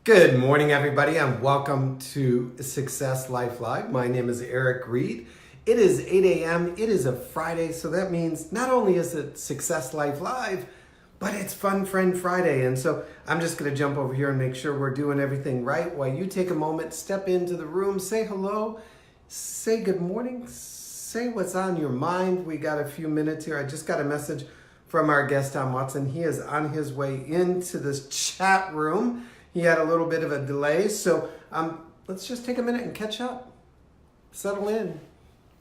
Good morning, everybody, and welcome to Success Life Live. My name is Reid. It is 8 a.m. It is a Friday, so that means not only is it Success Life Live, but it's Fun Friend Friday. And so I'm just going to jump over here and make sure we're doing everything right while you take a moment, step into the room, say hello, say good morning, say what's on your mind. We got a few minutes here. I just got a message from our guest, Tom Watson. He is on his way into this chat room. He had a little bit of a delay, so let's just take a minute and catch up. Settle in.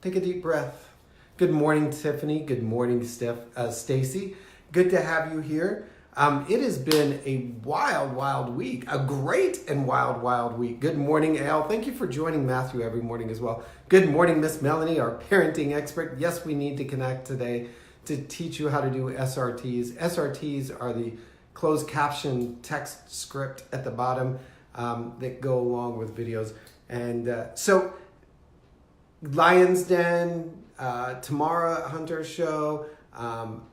Take a deep breath. Good morning, Tiffany. Good morning, Stacy. Good to have you here. It has been a wild week, a great and wild week. Good morning, Al. Thank you for joining Matthew every morning as well. Good morning, Miss Melanie, our parenting expert. Yes, we need to connect today to teach you how to do SRTs. SRTs are the closed caption text script at the bottom that go along with videos. And so Lion's Den, Tamara Hunter Show,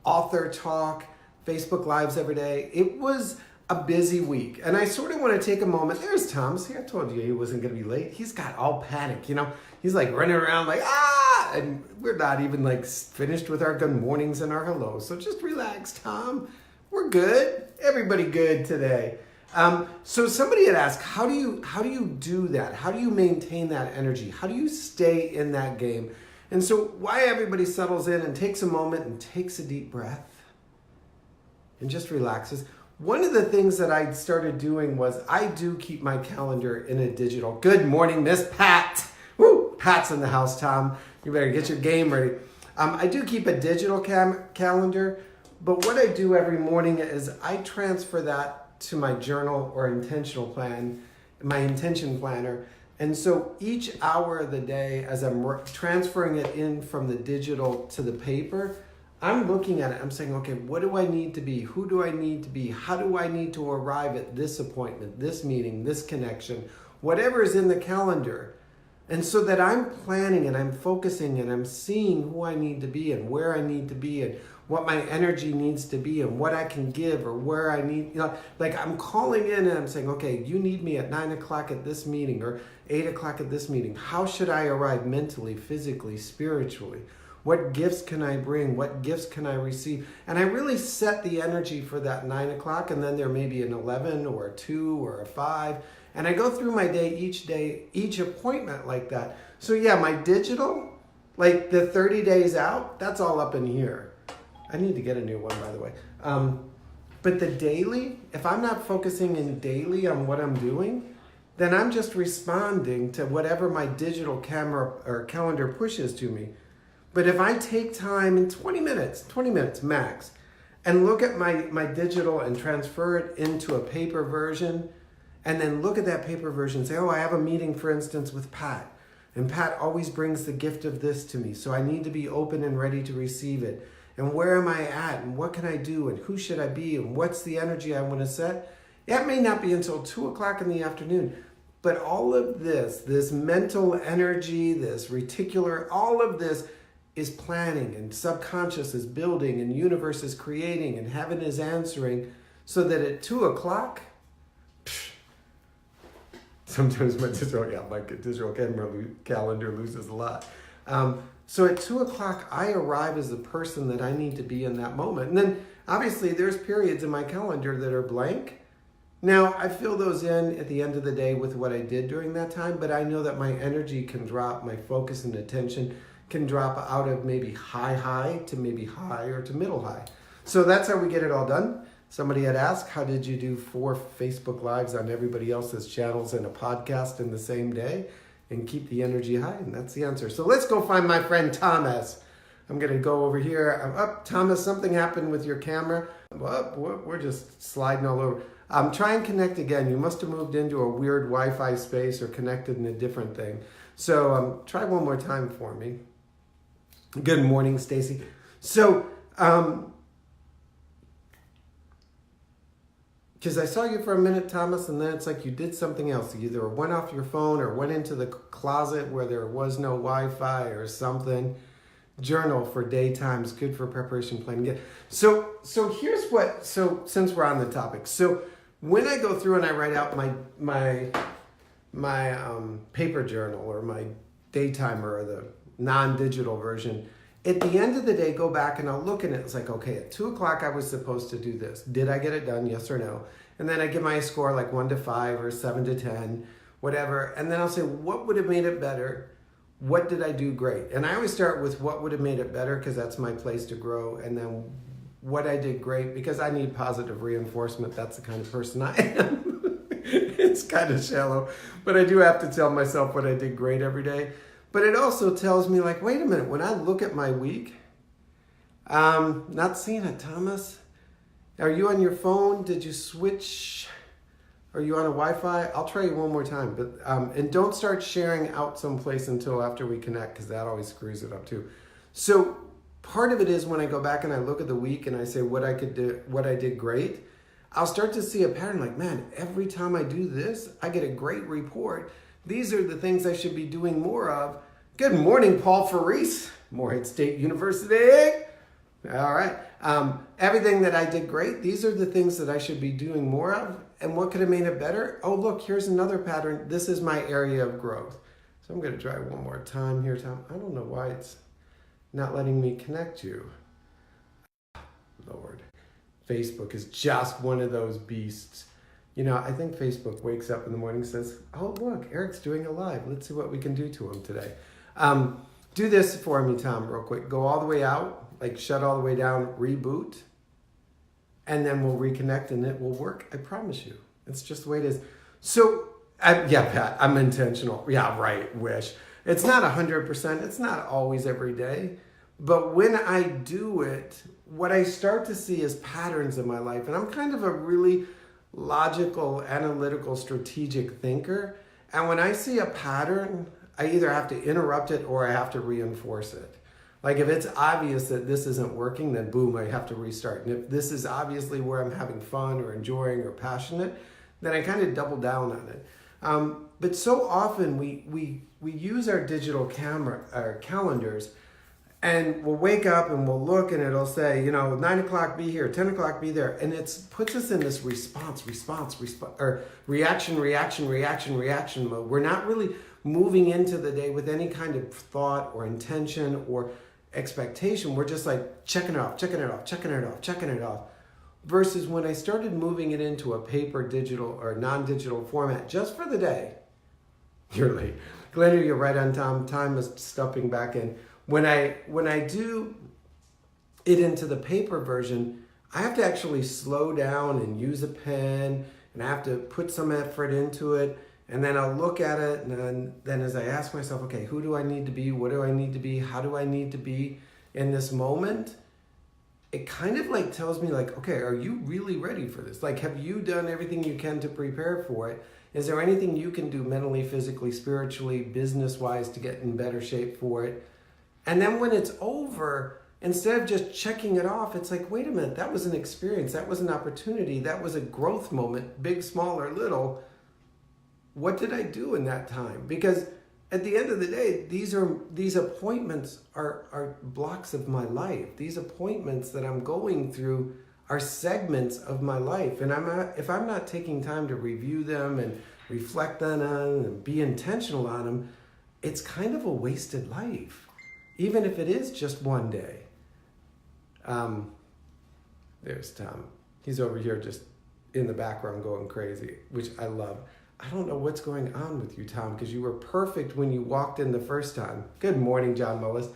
author talk, Facebook Lives every day. It was a busy week. And I sort of want to take a moment. There's Tom. See, I told you he wasn't going to be late. He's got all panic, you know. He's like running around like, ah! And we're not even like finished with our good mornings and our hellos. So just relax, Tom. We're good. Everybody good today. So somebody had asked, how do you do that? How do you maintain that energy? How do you stay in that game? And so why everybody settles in and takes a moment and takes a deep breath and just relaxes. One of the things that I started doing was I do keep my calendar in a digital. Good morning, Miss Pat. Woo! Pat's in the house, Tom. You better get your game ready. I do keep a digital calendar. But what I do every morning is I transfer that to my journal or intentional plan, my intention planner. And so each hour of the day, as I'm transferring it in from the digital to the paper, I'm looking at it. I'm saying, okay, what do I need to be? Who do I need to be? How do I need to arrive at this appointment, this meeting, this connection, whatever is in the calendar. And so that I'm planning and I'm focusing and I'm seeing who I need to be and where I need to be and what my energy needs to be and what I can give or where I need, you know, like I'm calling in and I'm saying, okay, you need me at 9 o'clock at this meeting or 8 o'clock at this meeting. How should I arrive mentally, physically, spiritually? What gifts can I bring? What gifts can I receive? And I really set the energy for that 9 o'clock, and then there may be an 11 or a 2 or a 5. And I go through my day, each appointment like that. So yeah, my digital, like the 30 days out, that's all up in here. I need to get a new one, by the way. But the daily, if I'm not focusing in daily on what I'm doing, then I'm just responding to whatever my digital camera or calendar pushes to me. But if I take time in 20 minutes max, and look at my digital and transfer it into a paper version, and then look at that paper version and say, oh, I have a meeting, for instance, with Pat. And Pat always brings the gift of this to me. So I need to be open and ready to receive it. And where am I at? And what can I do? And who should I be? And what's the energy I want to set? That may not be until 2 o'clock in the afternoon. But all of this mental energy, this reticular, all of this is planning, and subconscious is building, and universe is creating, and heaven is answering, so that at 2 o'clock, sometimes my digital calendar loses a lot. So at 2 o'clock, I arrive as the person that I need to be in that moment. And then obviously there's periods in my calendar that are blank. Now I fill those in at the end of the day with what I did during that time, but I know that my energy can drop, my focus and attention can drop out of maybe high to maybe high or to middle high. So that's how we get it all done. Somebody had asked, how did you do 4 Facebook Lives on everybody else's channels and a podcast in the same day and keep the energy high? And that's the answer. So let's go find my friend Thomas. I'm going to go over here. I'm up. Thomas, something happened with your camera. We're just sliding all over. Try and connect again. You must have moved into a weird Wi-Fi space or connected in a different thing. So try one more time for me. Good morning, Stacy. So, because I saw you for a minute, Thomas, and then it's like you did something else. You either went off your phone or went into the closet where there was no Wi-Fi or something. Journal for daytimes, good for preparation planning. So here's what, so since we're on the topic, so when I go through and I write out my paper journal or my daytimer or the non-digital version, at the end of the day, go back and I'll look at it. It's like, okay, at 2 o'clock I was supposed to do this. Did I get it done? Yes or no? And then I give my score like 1 to 5 or 7 to 10, whatever. And then I'll say, what would have made it better? What did I do great? And I always start with what would have made it better, because that's my place to grow. And then what I did great, because I need positive reinforcement. That's the kind of person I am. It's kind of shallow, but I do have to tell myself what I did great every day. But it also tells me, like, wait a minute, when I look at my week, not seeing it, Thomas. Are you on your phone? Did you switch? Are you on a Wi-Fi? I'll try you one more time. But and don't start sharing out someplace until after we connect, because that always screws it up too. So part of it is when I go back and I look at the week and I say what I did great, I'll start to see a pattern like, man, every time I do this, I get a great report. These are the things I should be doing more of. Good morning, Paul Faris, Morehead State University. All right. Everything that I did great, these are the things that I should be doing more of. And what could have made it better? Oh, look, here's another pattern. This is my area of growth. So I'm going to try one more time here, Tom. I don't know why it's not letting me connect you. Lord, Facebook is just one of those beasts. You know, I think Facebook wakes up in the morning and says, oh, look, Eric's doing a live. Let's see what we can do to him today. Do this for me, Tom, real quick. Go all the way out, like shut all the way down, reboot, and then we'll reconnect and it will work. I promise you. It's just the way it is. So, yeah, Pat, I'm intentional. Yeah, right, wish. It's not 100%. It's not always every day. But when I do it, what I start to see is patterns in my life. And I'm kind of a really logical, analytical, strategic thinker. And when I see a pattern, I either have to interrupt it or I have to reinforce it. Like if it's obvious that this isn't working, then boom, I have to restart. And if this is obviously where I'm having fun or enjoying or passionate, then I kind of double down on it. But so often we use our digital calendars, and we'll wake up and we'll look and it'll say, 9 o'clock be here, 10 o'clock be there. And it puts us in this reaction mode. We're not really moving into the day with any kind of thought or intention or expectation. We're just like checking it off. Versus when I started moving it into a paper, digital, or non-digital format just for the day. You're late. Glenda, you're right on time. Time is stuffing back in. When I do it into the paper version, I have to actually slow down and use a pen, and I have to put some effort into it, and then I'll look at it, and then as I ask myself, okay, who do I need to be? What do I need to be? How do I need to be in this moment? It kind of like tells me like, okay, are you really ready for this? Like, have you done everything you can to prepare for it? Is there anything you can do mentally, physically, spiritually, business-wise to get in better shape for it? And then when it's over, instead of just checking it off, it's like, wait a minute, that was an experience. That was an opportunity. That was a growth moment, big, small, or little. What did I do in that time? Because at the end of the day, these appointments are blocks of my life. These appointments that I'm going through are segments of my life. And if I'm not taking time to review them and reflect on them and be intentional on them, it's kind of a wasted life. Even if it is just one day. There's Tom. He's over here just in the background going crazy, which I love. I don't know what's going on with you, Tom, because you were perfect when you walked in the first time. Good morning, John Mullis.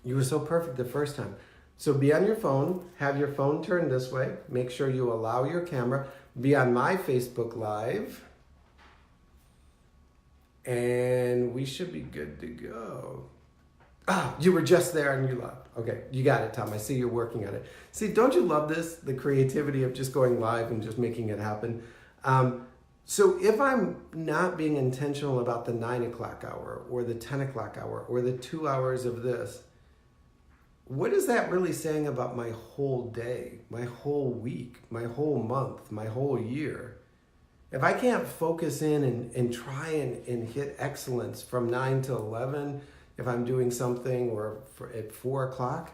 You were so perfect the first time. So be on your phone, have your phone turned this way, make sure you allow your camera, be on my Facebook Live, and we should be good to go. You were just there and you left. Okay, you got it, Tom. I see you're working on it. See, don't you love this? The creativity of just going live and just making it happen. So if I'm not being intentional about the 9 o'clock hour or the 10 o'clock hour or the 2 hours of this, what is that really saying about my whole day, my whole week, my whole month, my whole year? If I can't focus in and try and hit excellence from 9 to 11, if I'm doing something or at 4 o'clock,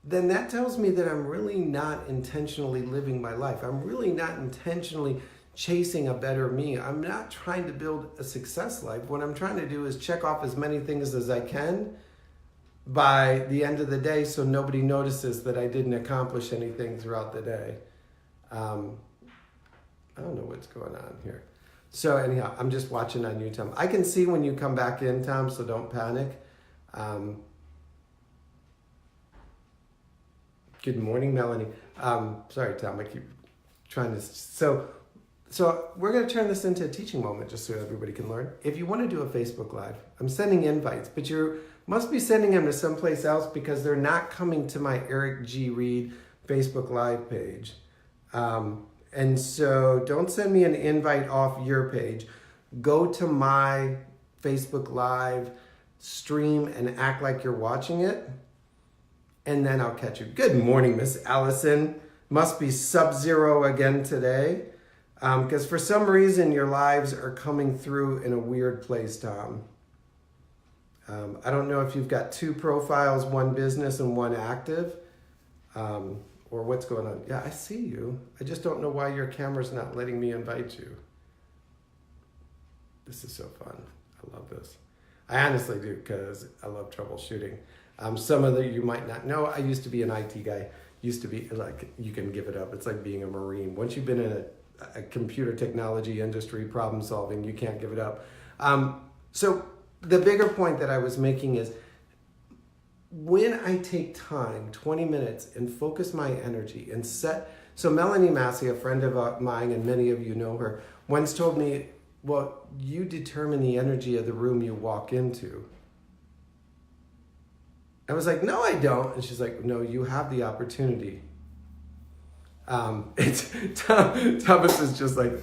then that tells me that I'm really not intentionally living my life. I'm really not intentionally chasing a better me. I'm not trying to build a success life. What I'm trying to do is check off as many things as I can by the end of the day so nobody notices that I didn't accomplish anything throughout the day. I don't know what's going on here. So anyhow, I'm just watching on you, Tom. I can see when you come back in, Tom, so don't panic. Good morning, Melanie. Sorry, Tom, I keep trying to... So we're going to turn this into a teaching moment just so everybody can learn. If you want to do a Facebook Live, I'm sending invites, but you must be sending them to someplace else because they're not coming to my Eric G. Reid Facebook Live page. And so don't send me an invite off your page. Go to my Facebook Live stream and act like you're watching it. And then I'll catch you. Good morning, Miss Allison. Must be sub-zero again today. Because for some reason your lives are coming through in a weird place, Tom. I don't know if you've got two profiles, one business and one active. Or what's going on. Yeah, I see you. I just don't know why your camera's not letting me invite you. This is so fun. I love this. I honestly do because I love troubleshooting. Some of you might not know, I used to be an IT guy. Used to be like, you can give it up. It's like being a Marine. Once you've been in a computer technology industry, problem solving, you can't give it up. So the bigger point that I was making is, when I take time, 20 minutes, and focus my energy and set... So Melanie Massey, a friend of mine, and many of you know her, once told me, well, you determine the energy of the room you walk into. I was like, no, I don't. And she's like, no, you have the opportunity. Thomas is just like...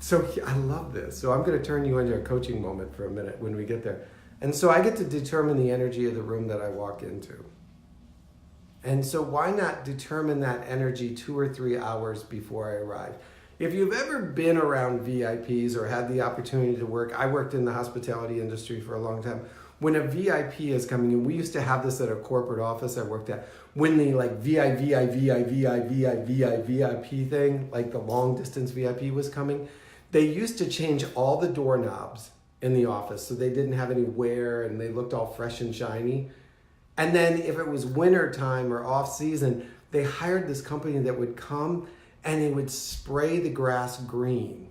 So I love this. So I'm going to turn you into a coaching moment for a minute when we get there. And so I get to determine the energy of the room that I walk into. And so why not determine that energy 2 or 3 hours before I arrive? If you've ever been around VIPs or had the opportunity to work, I worked in the hospitality industry for a long time. When a VIP is coming in, we used to have this at a corporate office I worked at. When the like VIP thing, like the long distance VIP was coming, they used to change all the doorknobs in the office so they didn't have any wear and they looked all fresh and shiny. And then if it was winter time or off season, they hired this company that would come and they would spray the grass green.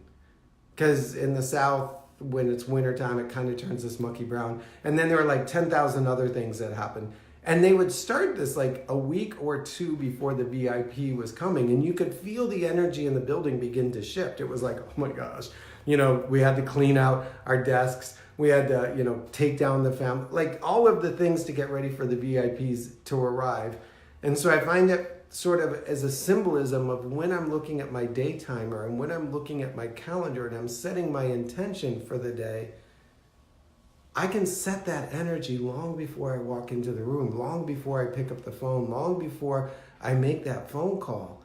Because in the South, when it's winter time, it kind of turns this mucky brown. And then there were like 10,000 other things that happened. And they would start this like a week or two before the VIP was coming. And you could feel the energy in the building begin to shift. It was like, oh my gosh. You know, we had to clean out our desks. We had to, take down the family, like all of the things to get ready for the VIPs to arrive. And so I find it sort of as a symbolism of when I'm looking at my day timer and when I'm looking at my calendar and I'm setting my intention for the day, I can set that energy long before I walk into the room, long before I pick up the phone, long before I make that phone call.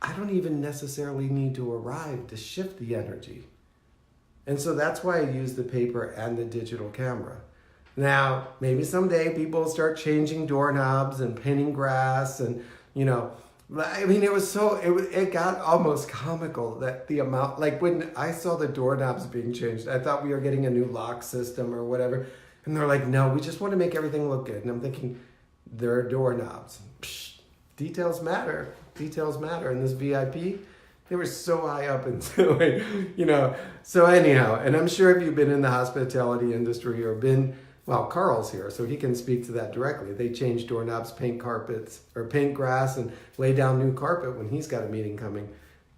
I don't even necessarily need to arrive to shift the energy. And so that's why I use the paper and the digital camera. Now, maybe someday people start changing doorknobs and painting grass and, I mean, it got almost comical that the amount, like when I saw the doorknobs being changed, I thought we were getting a new lock system or whatever. And they're like, no, we just want to make everything look good. And I'm thinking, they're doorknobs. Psh, details matter. Details matter. And this VIP, they were so high up into it, So anyhow, and I'm sure if you've been in the hospitality industry or Carl's here, so he can speak to that directly. They change doorknobs, paint carpets, or paint grass and lay down new carpet when he's got a meeting coming.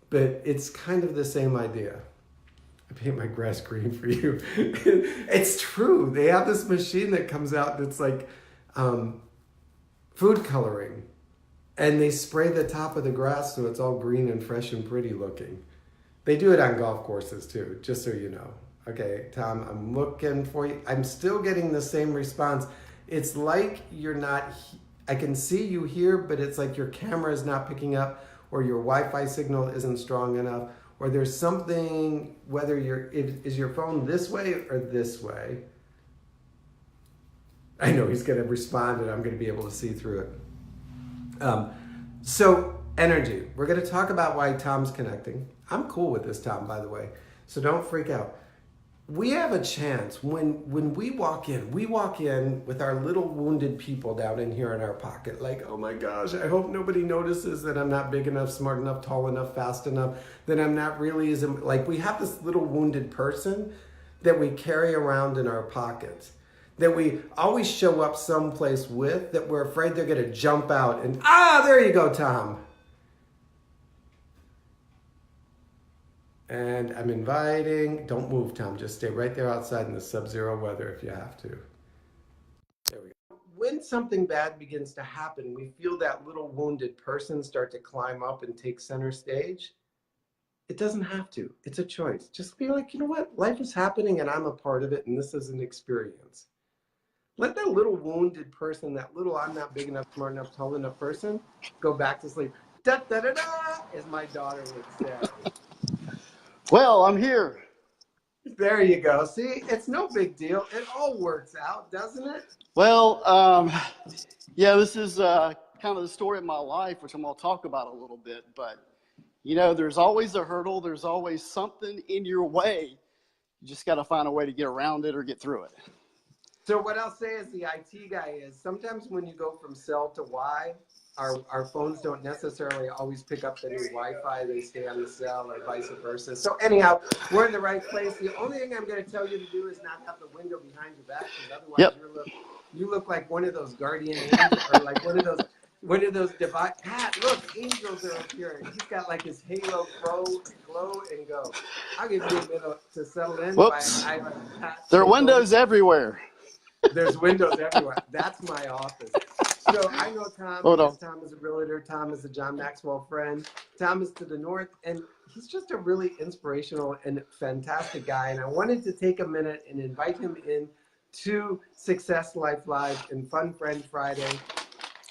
But it's kind of the same idea. I paint my grass green for you. It's true. They have this machine that comes out that's like food coloring. And they spray the top of the grass so it's all green and fresh and pretty looking. They do it on golf courses too, just so you know. Okay, Tom, I'm looking for you. I'm still getting the same response. It's like you're not, I can see you here, but it's like your camera is not picking up or your Wi-Fi signal isn't strong enough or there's something, whether is your phone this way or this way? I know he's going to respond and I'm going to be able to see through it. So energy. We're going to talk about why Tom's connecting. I'm cool with this, Tom, by the way. So don't freak out. We have a chance when we walk in with our little wounded people down in here in our pocket. Like, oh my gosh, I hope nobody notices that I'm not big enough, smart enough, tall enough, fast enough, that I'm not really as, like, we have this little wounded person that we carry around in our pockets, that we always show up someplace with, that we're afraid they're going to jump out and, there you go, Tom. And I'm inviting, don't move, Tom, just stay right there outside in the sub-zero weather if you have to. There we go. When something bad begins to happen, we feel that little wounded person start to climb up and take center stage. It doesn't have to. It's a choice. Just be like, you know what? Life is happening and I'm a part of it and this is an experience. Let that little wounded person, that little I'm not big enough, smart enough, tall enough person go back to sleep. Da da da da, as my daughter would say. Well, I'm here. There you go. See, it's no big deal. It all works out, doesn't it? Well, yeah, this is kind of the story of my life, which I'm going to talk about a little bit. But, you know, there's always a hurdle. There's always something in your way. You just got to find a way to get around it or get through it. So what I'll say as the IT guy is sometimes when you go from cell to Y, our phones don't necessarily always pick up the new Wi-Fi. They stay on the cell or vice versa. So anyhow, we're in the right place. The only thing I'm going to tell you to do is not have the window behind your back, because otherwise you look like one of those guardian angels or like one of those divine. Pat, look, angels are up here. He's got like his halo glow and go. I'll give you a minute to settle in. Whoops. There are windows everywhere. There's windows everywhere. That's my office. So I know Tom, because Tom is a realtor. Tom is a John Maxwell friend. Tom is to the north, and he's just a really inspirational and fantastic guy. And I wanted to take a minute and invite him in to Success Life Live and Fun Friend Friday.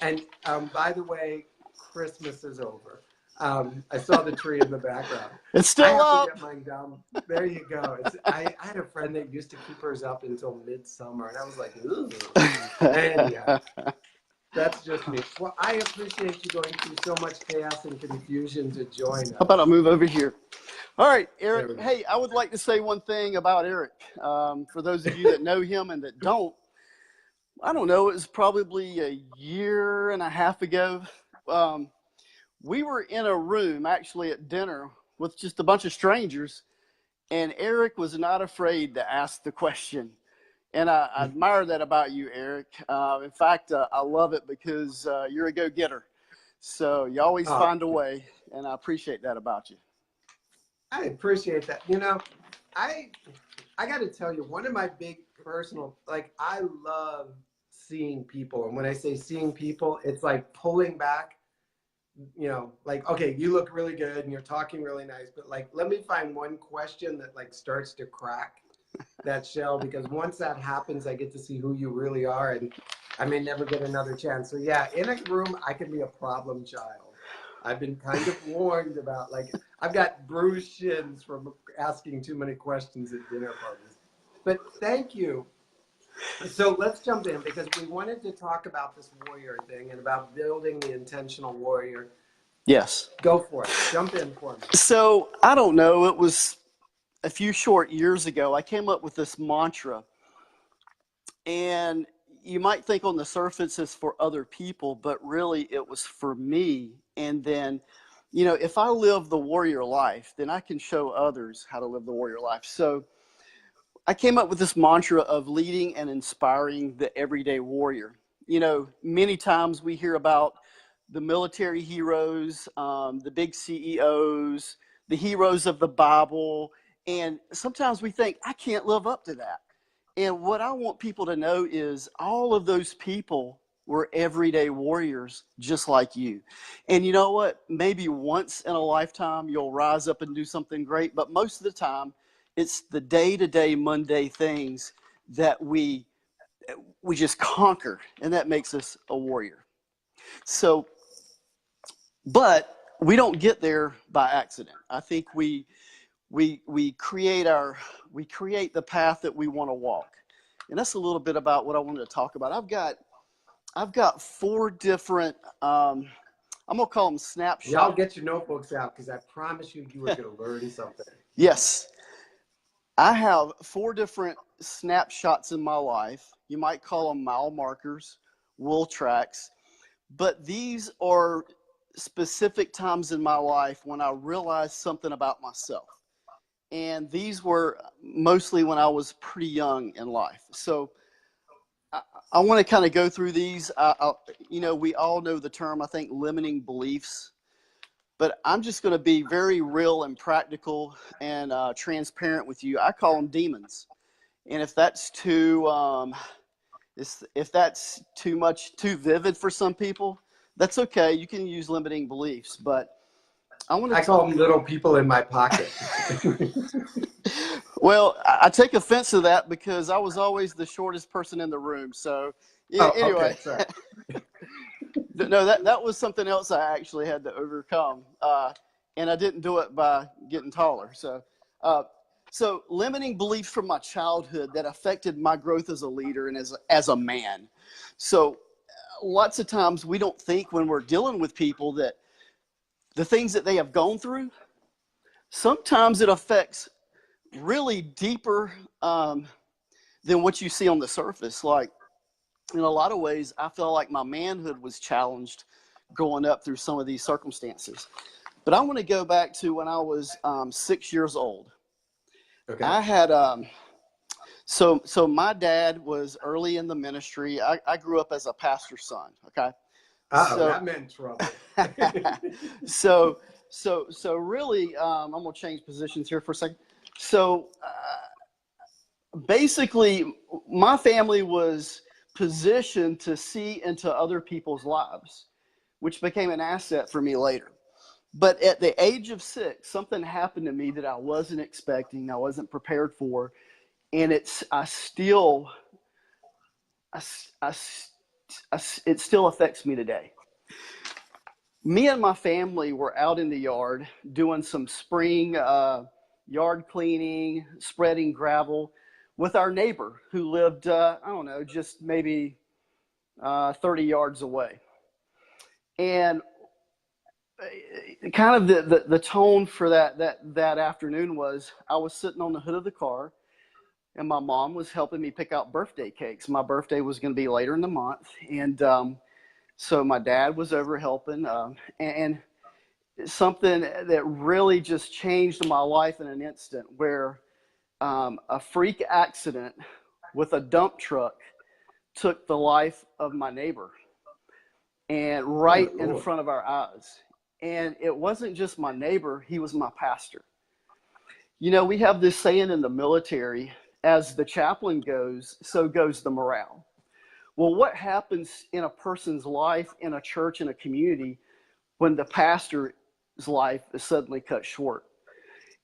And by the way, Christmas is over. I saw the tree in the background. It's still up. To get mine down. There you go. I had a friend that used to keep hers up until midsummer, and I was like, ooh. And yeah, that's just me. Well, I appreciate you going through so much chaos and confusion to join us. How about I move over here? All right, Eric. Hey, I would like to say one thing about Eric. For those of you that know him and that don't, I don't know, it was probably a year and a half ago. We were in a room actually at dinner with just a bunch of strangers, and Eric was not afraid to ask the question. And I admire that about you, Eric. In fact, I love it because you're a go-getter. So you always find a way, and I appreciate that about you. I appreciate that. You know, I got to tell you, one of my big personal, like, I love seeing people. And when I say seeing people, it's like pulling back. You know, like, okay, you look really good and you're talking really nice, but like, let me find one question that like starts to crack that shell, because once that happens, I get to see who you really are, and I may never get another chance. So yeah, in a room, I can be a problem child. I've been kind of warned about, like, I've got bruised shins from asking too many questions at dinner parties. But thank you. So let's jump in, because we wanted to talk about this warrior thing and about building the intentional warrior. Yes. Go for it. Jump in for me. So I don't know. It was a few short years ago. I came up with this mantra, and you might think on the surface it's for other people, but really it was for me. And then, you know, if I live the warrior life, then I can show others how to live the warrior life. So I came up with this mantra of leading and inspiring the everyday warrior. You know, many times we hear about the military heroes, the big CEOs, the heroes of the Bible, and sometimes we think, I can't live up to that. And what I want people to know is all of those people were everyday warriors just like you. And you know what? Maybe once in a lifetime you'll rise up and do something great, but most of the time it's the day-to-day Monday things that we just conquer, and that makes us a warrior. So, but we don't get there by accident. I think we create the path that we want to walk. And that's a little bit about what I wanted to talk about. I've got four different, I'm going to call them Y'all snapshots. get your notebooks out because I promise you, you are going to learn something. Yes. I have four different snapshots in my life. You might call them mile markers, wool tracks, but these are specific times in my life when I realized something about myself. And these were mostly when I was pretty young in life. So I want to kind of go through these. We all know the term, I think, limiting beliefs. But I'm just going to be very real and practical and transparent with you. I call them demons. And if that's if that's too vivid for some people, that's okay. You can use limiting beliefs. But I call them little people in my pocket. Well, I take offense to that because I was always the shortest person in the room. So anyway, Okay, sorry. No, that was something else I actually had to overcome, and I didn't do it by getting taller. So limiting beliefs from my childhood that affected my growth as a leader and as a man. So lots of times we don't think when we're dealing with people that the things that they have gone through, sometimes it affects really deeper than what you see on the surface. Like, in a lot of ways, I felt like my manhood was challenged growing up through some of these circumstances. But I want to go back to when I was 6 years old. Okay. I had so my dad was early in the ministry. I grew up as a pastor's son. Okay. That meant trouble. So really, I'm gonna change positions here for a second. So basically, my family was positioned to see into other people's lives, which became an asset for me later. But at the age of 6, something happened to me that I wasn't expecting, I wasn't prepared for, and it still affects me today. Me and my family were out in the yard doing some spring yard cleaning, spreading gravel with our neighbor who lived, just maybe 30 yards away. And kind of the tone for that afternoon was I was sitting on the hood of the car and my mom was helping me pick out birthday cakes. My birthday was going to be later in the month. And so my dad was over helping. And something that really just changed my life in an instant where a freak accident with a dump truck took the life of my neighbor, and right in front of our eyes. And it wasn't just my neighbor, he was my pastor. We have this saying in the military, as the chaplain goes, so goes the morale. Well, what happens in a person's life, in a church, in a community, when the pastor's life is suddenly cut short?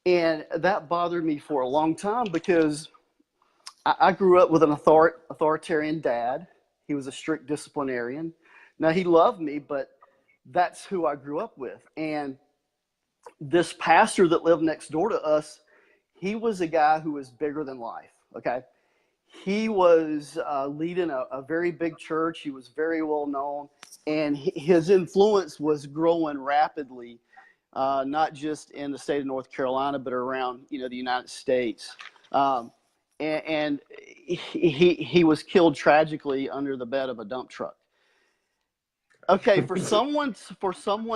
And that bothered me for a long time because I grew up with an authoritarian dad. He was a strict disciplinarian. Now, he loved me, but that's who I grew up with. And this pastor that lived next door to us, he was a guy who was bigger than life, okay? He was leading a very big church. He was very well known, and his influence was growing rapidly, not just in the state of North Carolina, but around the United States. And he was killed tragically under the bed of a dump truck. Okay, for someone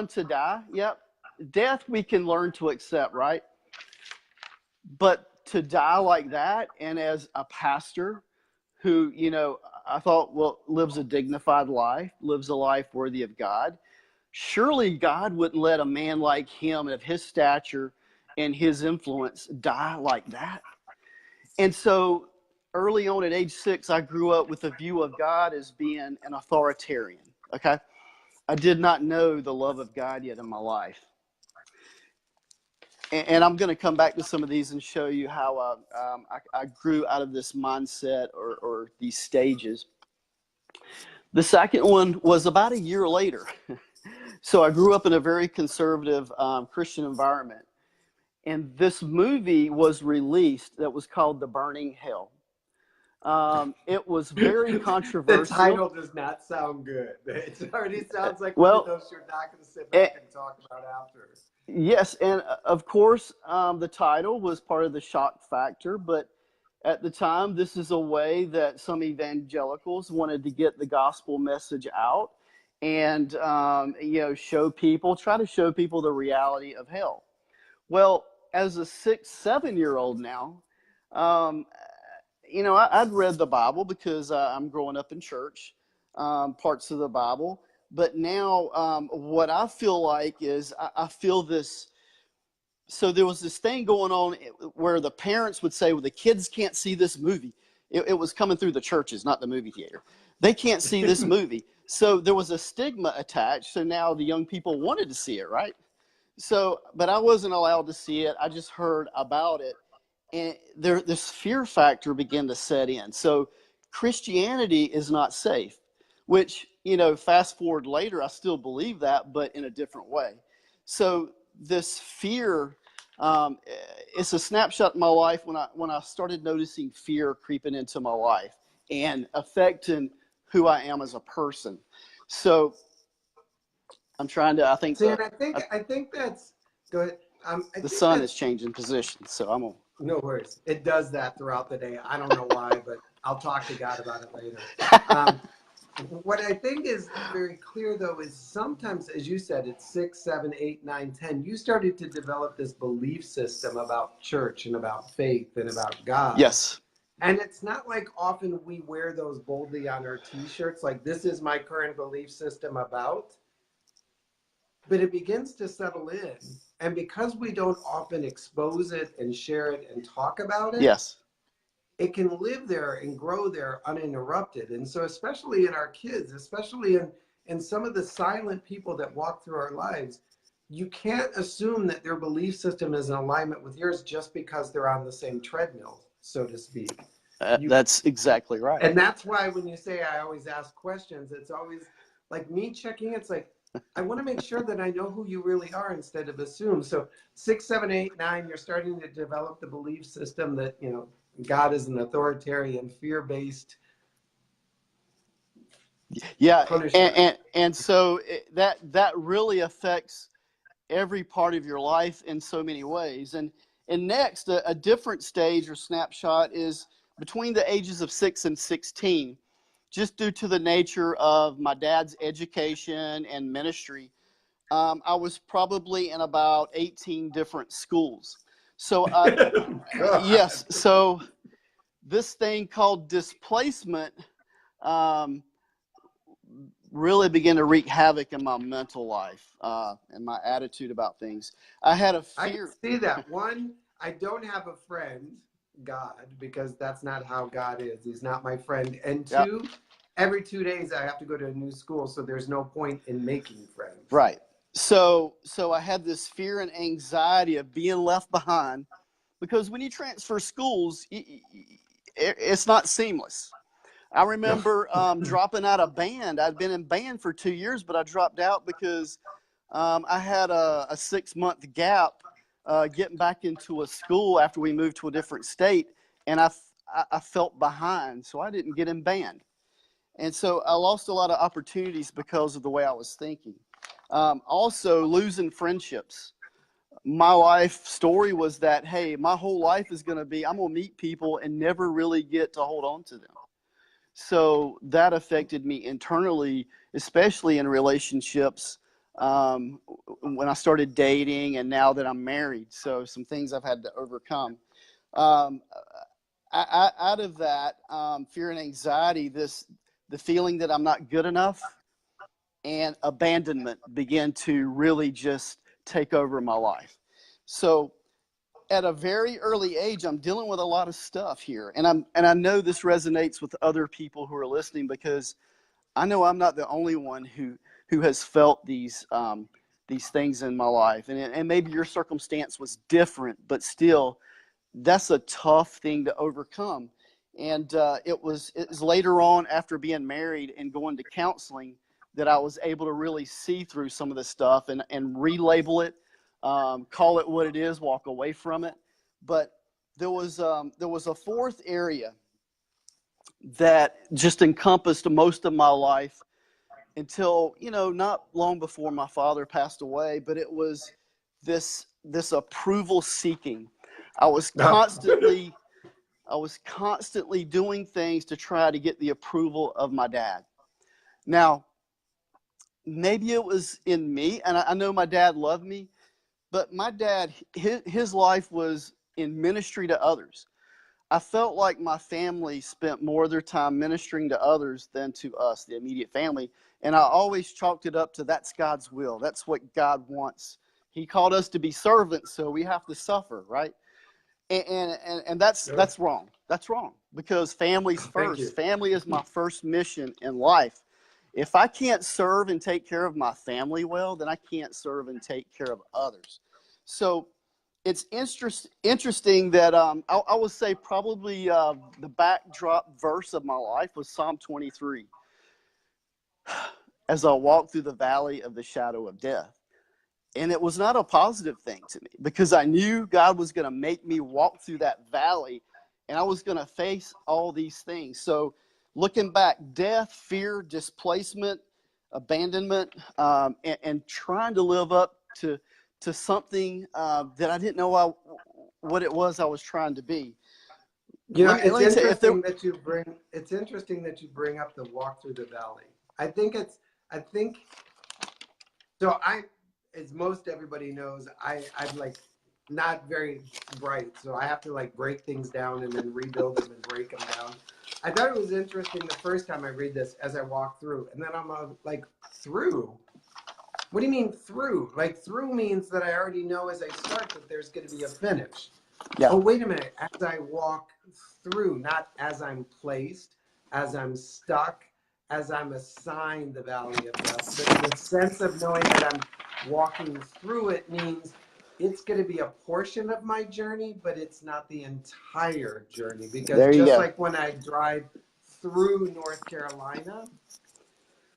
to die, yep, death we can learn to accept, right? But to die like that, and as a pastor who, I thought, lives a dignified life, lives a life worthy of God, surely God wouldn't let a man like him of his stature and his influence die like that. And so early on at age 6, I grew up with a view of God as being an authoritarian, okay? I did not know the love of God yet in my life. And I'm going to come back to some of these and show you how I grew out of this mindset or these stages. The second one was about a year later. So I grew up in a very conservative Christian environment. And this movie was released that was called The Burning Hell. It was very The controversial. title does not sound good. It already sounds like one of Well, those you're not going to sit eh, back and talk about after. yes, and of course, the title was part of the shock factor, but at the time, this is a way that some evangelicals wanted to get the gospel message out and, try to show people the reality of hell. Well, as a 6, 7-year-old now, um, I'd read the Bible because I'm growing up in church, parts of the Bible. But now, what I feel like is I feel this. So there was this thing going on where the parents would say, well, the kids can't see this movie. It was coming through the churches, not the movie theater. They can't see this movie. So there was a stigma attached. So now the young people wanted to see it, right? So, but I wasn't allowed to see it. I just heard about it, and this fear factor began to set in. So Christianity is not safe, which, fast forward later, I still believe that, but in a different way. So this fear, it's a snapshot in my life when I started noticing fear creeping into my life and affecting who I am as a person. So I'm trying to. I think See, and I think that's good. I the think sun is that's changing position, so I'm gonna. no worries. It does that throughout the day. I don't know why, but I'll talk to God about it later. Um, what I think is very clear, though, is sometimes, as you said, it's 6, 7, 8, 9, 10. You started to develop this belief system about church and about faith and about God. Yes. And it's not like often we wear those boldly on our t-shirts, like this is my current belief system about, but it begins to settle in. And because we don't often expose it and share it and talk about it, Yes. it can live there and grow there uninterrupted. And so, especially in our kids, especially in some of the silent people that walk through our lives, you can't assume that their belief system is in alignment with yours just because they're on the same treadmill, so to speak. You That's exactly right. And that's why when you say I always ask questions, it's always like me checking. It's like I want to make sure that I know who you really are instead of assume. So 6, 7, 8, 9, you're starting to develop the belief system that God is an authoritarian, fear-based Yeah, punisher. and so that really affects every part of your life in so many ways. And next, a different stage or snapshot is between the ages of 6 and 16. Just due to the nature of my dad's education and ministry, I was probably in about 18 different schools. So, God. yes, so this thing called displacement um, really began to wreak havoc in my mental life and my attitude about things. I had a I can fear. see that. One, I don't have a friend, God, because that's not how God is. He's not my friend. And Yeah, two, every 2 days I have to go to a new school, so there's no point in making friends. right. So I had this fear and anxiety of being left behind because when you transfer schools, it's not seamless. I No. remember dropping out of band. I'd been in band for 2 years, but I dropped out because I had a 6 month gap getting back into a school after we moved to a different state, and I felt behind, so I didn't get in band. And so I lost a lot of opportunities because of the way I was thinking. Also, losing friendships. My life story was that, hey, my whole life is going to be, I'm going to meet people and never really get to hold on to them. So that affected me internally, especially in relationships when I started dating and now that I'm married. So some things I've had to overcome. Um, out of that fear and anxiety, the feeling that I'm not good enough and abandonment began to really just take over my life. So at a very early age, I'm dealing with a lot of stuff here, and I know this resonates with other people who are listening because I know I'm not the only one who has felt these things in my life, and maybe your circumstance was different, but still, that's a tough thing to overcome. And it was later on after being married and going to counseling that I was able to really see through some of this stuff and relabel it, call it what it is, walk away from it. But there was a fourth area that just encompassed most of my life until, not long before my father passed away. But it was this approval seeking. I was No. constantly I was constantly doing things to try to get the approval of my dad. Now, maybe it was in me, and I know my dad loved me, but my dad, his life was in ministry to others. I felt like my family spent more of their time ministering to others than to us, the immediate family. And I always chalked it up to that's God's will. That's what God wants. He called us to be servants, so we have to suffer, right? And that's wrong. That's wrong, because family's Thank first. you. Family is my first mission in life. If I can't serve and take care of my family well, then I can't serve and take care of others. So it's interesting that I would say probably the backdrop verse of my life was Psalm 23. As I walk through the valley of the shadow of death. And it was not a positive thing to me, because I knew God was going to make me walk through that valley, and I was going to face all these things. So looking back, death, fear, displacement, abandonment, and trying to live up to something that I didn't know what it was I was trying to be. Let me tell you, if there. It's interesting that you bring up the walk through the valley. I think so. As most everybody knows, I'm like not very bright, so I have to like break things down and then rebuild them and break them down. I thought it was interesting the first time I read this as I walk through, and then I'm like, through? What do you mean through? Like, through means that I already know as I start that there's going to be a finish. Yeah. Oh, wait a minute. As I walk through, not as I'm placed, as I'm stuck, as I'm assigned the valley of death. The sense of knowing that I'm walking through it means it's going to be a portion of my journey, but it's not the entire journey. Because There you just go. like when I drive through North Carolina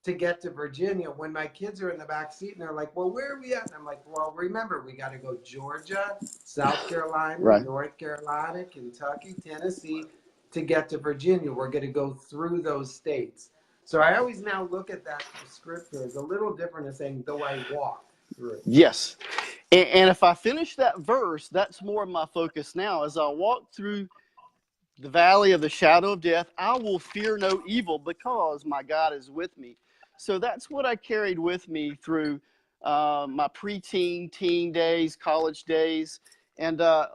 to get to Virginia, when my kids are in the back seat and they're like, well, where are we at? And I'm like, well, remember, we got to go Georgia, South Carolina, Right. North Carolina, Kentucky, Tennessee to get to Virginia. We're going to go through those states. So I always now look at that scripture as a little different as saying, though I walk through. Yes. And if I finish that verse, that's more of my focus now. As I walk through the valley of the shadow of death, I will fear no evil, because my God is with me. So that's what I carried with me through my preteen, teen days, college days. And I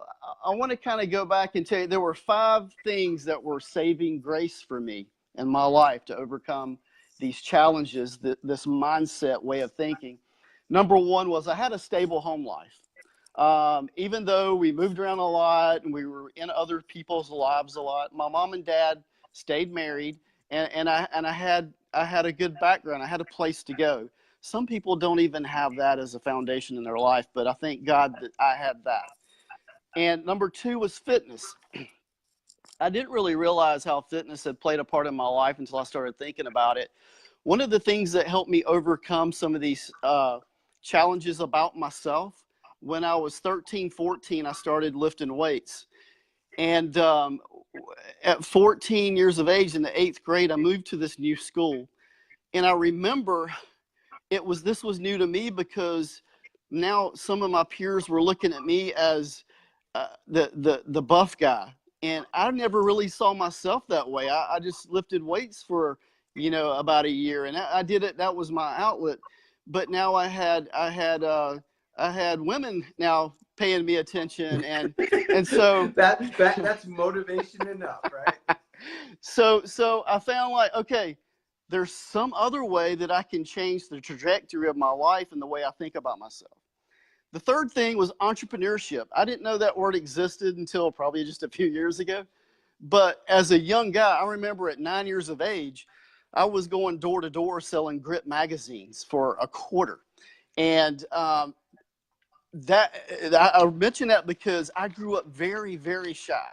want to kind of go back and tell you there were 5 things that were saving grace for me in my life to overcome these challenges, this mindset way of thinking. Number 1 was I had a stable home life. Even though we moved around a lot and we were in other people's lives a lot, my mom and dad stayed married, and I had a good background. I had a place to go. Some people don't even have that as a foundation in their life, but I thank God that I had that. And number 2 was fitness. I didn't really realize how fitness had played a part in my life until I started thinking about it. One of the things that helped me overcome some of these challenges about myself, when I was 13, 14, I started lifting weights. And at 14 years of age, in the 8th grade, I moved to this new school. And I remember this was new to me, because now some of my peers were looking at me as the buff guy. And I never really saw myself that way. I just lifted weights for, about a year, and I did it. That was my outlet. But now I had women now paying me attention, and so That's motivation enough, right? so I found, like, okay, there's some other way that I can change the trajectory of my life and the way I think about myself. The third thing was entrepreneurship. I didn't know that word existed until probably just a few years ago. But as a young guy, I remember at 9 years of age, I was going door to door selling Grit magazines for a quarter. And I mention that because I grew up very, very shy.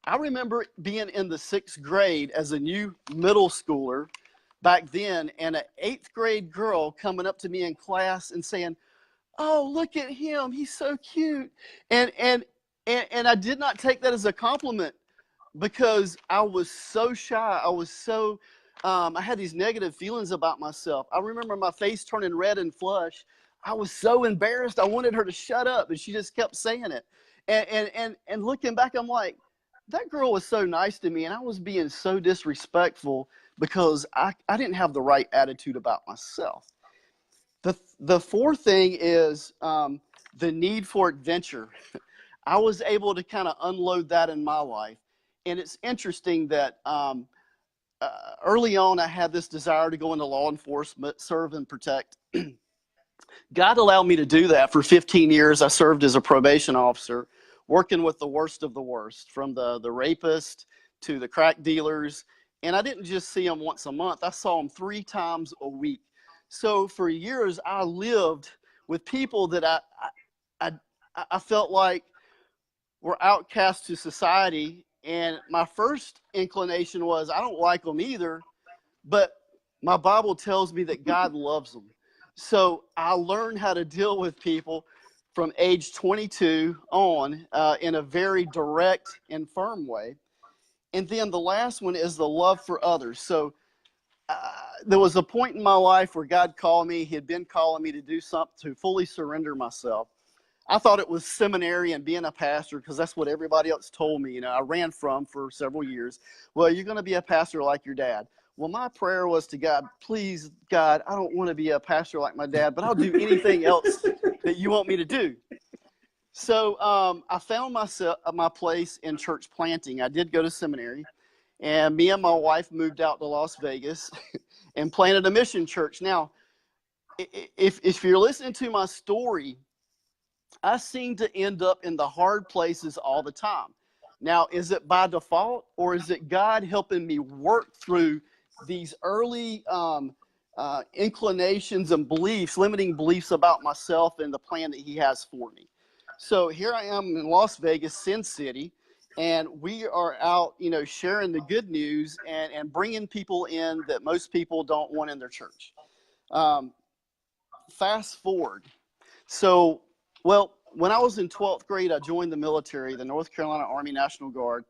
I remember being in the 6th grade as a new middle schooler back then, and an 8th grade girl coming up to me in class and saying, "Oh, look at him. He's so cute." And I did not take that as a compliment. because I was so shy. I had these negative feelings about myself. I remember my face turning red and flush. I was so embarrassed. I wanted her to shut up, and she just kept saying it. And looking back, I'm like, that girl was so nice to me, and I was being so disrespectful because I didn't have the right attitude about myself. The fourth thing is the need for adventure. I was able to kind of unload that in my life. And it's interesting that early on, I had this desire to go into law enforcement, serve and protect. God allowed me to do that for 15 years. I served as a probation officer, working with the worst of the worst, from the rapist to the crack dealers. And I didn't just see them once a month. I saw them 3 times a week. So for years, I lived with people that I, I felt like were outcast to society. And my first inclination was, I don't like them either, but my Bible tells me that God loves them. So I learned how to deal with people from age 22 on in a very direct and firm way. And then the last one is the love for others. So there was a point in my life where God called me. He had been calling me to do something, to fully surrender myself. I thought it was seminary and being a pastor because that's what everybody else told me. I ran from for several years. Well, you're going to be a pastor like your dad. Well, my prayer was to God, please, God, I don't want to be a pastor like my dad, but I'll do anything else that you want me to do. So I found my place in church planting. I did go to seminary, and me and my wife moved out to Las Vegas and planted a mission church. Now, if you're listening to my story, I seem to end up in the hard places all the time. Now, is it by default, or is it God helping me work through these early inclinations and beliefs, limiting beliefs about myself and the plan that He has for me? So here I am in Las Vegas, Sin City, and we are out, sharing the good news and bringing people in that most people don't want in their church. Fast forward. So, well, when I was in 12th grade, I joined the military, the North Carolina Army National Guard,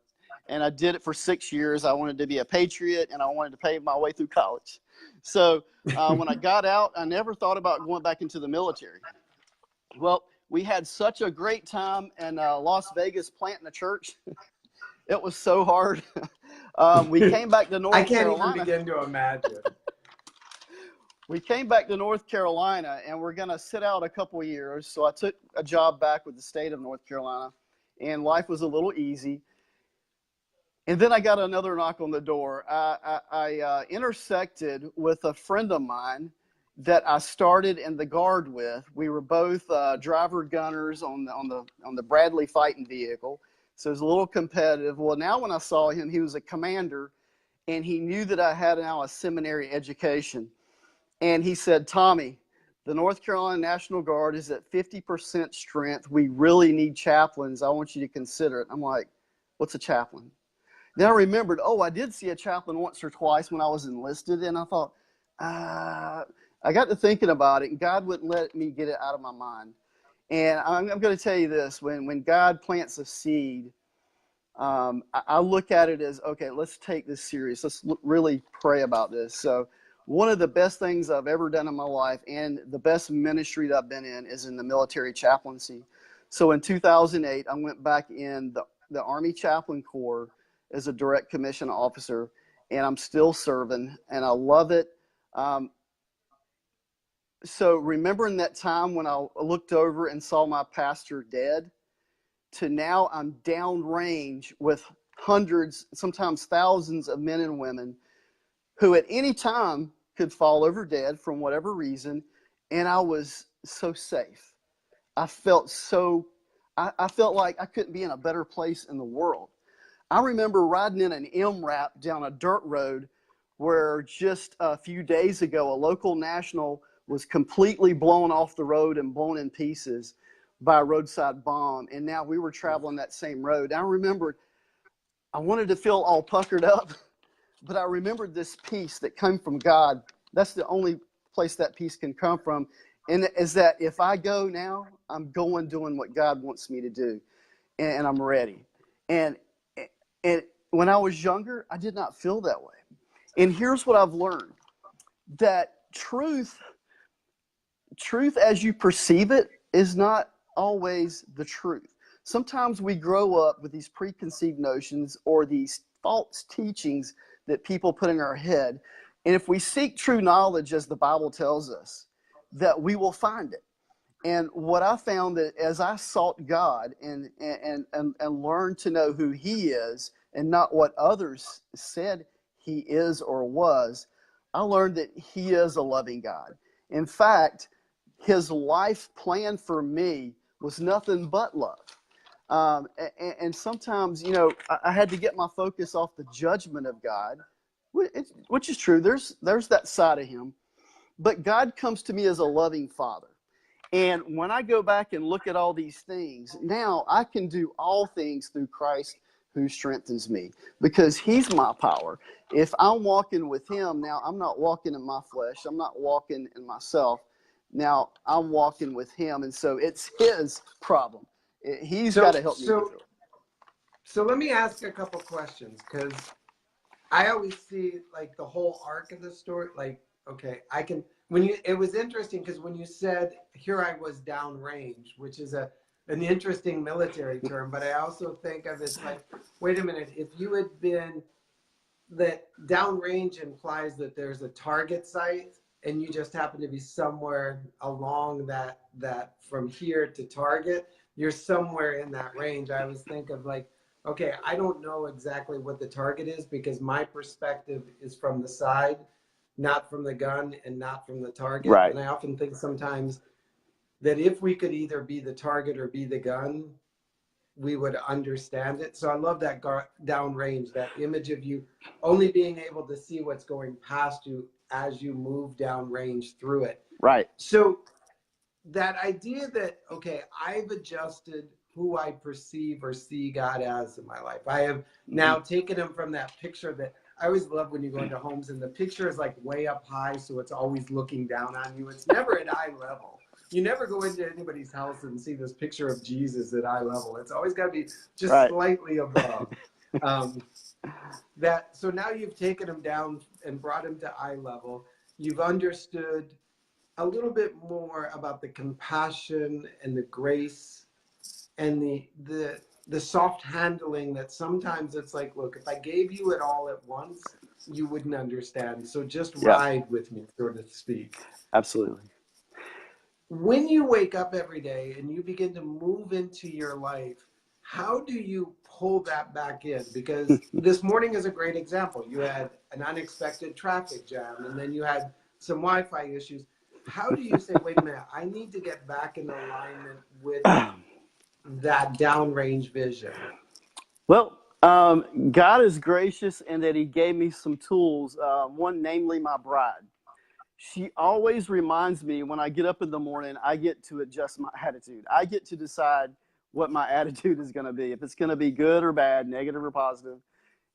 and I did it for 6 years. I wanted to be a patriot, and I wanted to pave my way through college. So when I got out, I never thought about going back into the military. Well, we had such a great time in Las Vegas planting a church. It was so hard. We came back to North I can't Carolina. even begin to imagine. We came back to North Carolina, and we're going to sit out a couple of years. So I took a job back with the state of North Carolina, and life was a little easy. And then I got another knock on the door. I intersected with a friend of mine that I started in the Guard with. We were both driver gunners on the Bradley fighting vehicle, so it was a little competitive. Well, now when I saw him, he was a commander, and he knew that I had now a seminary education. And he said, Tommy, the North Carolina National Guard is at 50% strength. We really need chaplains. I want you to consider it. I'm like, what's a chaplain? Then I remembered, I did see a chaplain once or twice when I was enlisted. And I thought, I got to thinking about it, and God wouldn't let me get it out of my mind. And I'm going to tell you this, when God plants a seed, I look at it as, okay, let's take this serious. Let's really pray about this. So one of the best things I've ever done in my life, and the best ministry that I've been in, is in the military chaplaincy. So in 2008, I went back in the Army Chaplain Corps as a direct commission officer, and I'm still serving, and I love it. So remembering that time when I looked over and saw my pastor dead, to now I'm downrange with hundreds, sometimes thousands of men and women who at any time could fall over dead from whatever reason, and I was so safe. I felt like I couldn't be in a better place in the world. I remember riding in an MRAP down a dirt road where just a few days ago a local national was completely blown off the road and blown in pieces by a roadside bomb, and now we were traveling that same road. I remembered I wanted to feel all puckered up, but I remembered this peace that came from God. That's the only place that peace can come from. And is that if I go now, I'm going doing what God wants me to do. And I'm ready. And when I was younger, I did not feel that way. And here's what I've learned, that truth as you perceive it is not always the truth. Sometimes we grow up with these preconceived notions or these false teachings that people put in our head. And if we seek true knowledge, as the Bible tells us, that we will find it. And what I found, that as I sought God and learned to know who He is and not what others said He is or was, I learned that He is a loving God. In fact, His life plan for me was nothing but love. And sometimes, I had to get my focus off the judgment of God, which is true. There's that side of Him. But God comes to me as a loving Father. And when I go back and look at all these things, now I can do all things through Christ who strengthens me, because He's my power. If I'm walking with Him, now I'm not walking in my flesh. I'm not walking in myself. Now I'm walking with Him. And so it's His problem. He's got to help me through it. So let me ask a couple questions, because I always see like the whole arc of the story. Like, okay, it was interesting because when you said, here I was downrange, which is an interesting military term, but I also think of it like, wait a minute, if you had been, that downrange implies that there's a target site and you just happen to be somewhere along that from here to target, you're somewhere in that range. I always think of like, okay, I don't know exactly what the target is because my perspective is from the side, not from the gun and not from the target. Right. And I often think sometimes that if we could either be the target or be the gun, we would understand it. So I love that downrange, that image of you only being able to see what's going past you as you move downrange through it. Right. So that idea that, okay, I've adjusted who I perceive or see God as in my life. I have now taken Him from that picture that I always love when you go into homes and the picture is like way up high, so it's always looking down on you. It's never at eye level. You never go into anybody's house and see this picture of Jesus at eye level. It's always got to be just slightly above. So now you've taken Him down and brought Him to eye level. You've understood a little bit more about the compassion and the grace and the soft handling that sometimes it's like, look, if I gave you it all at once, you wouldn't understand. So just ride with me, so to speak. Absolutely. When you wake up every day and you begin to move into your life, how do you pull that back in? Because this morning is a great example. You had an unexpected traffic jam, and then you had some Wi-Fi issues. How do you say, wait a minute, I need to get back in alignment with that downrange vision? Well, God is gracious in that He gave me some tools. One, namely my bride. She always reminds me when I get up in the morning, I get to adjust my attitude. I get to decide what my attitude is going to be, if it's going to be good or bad, negative or positive.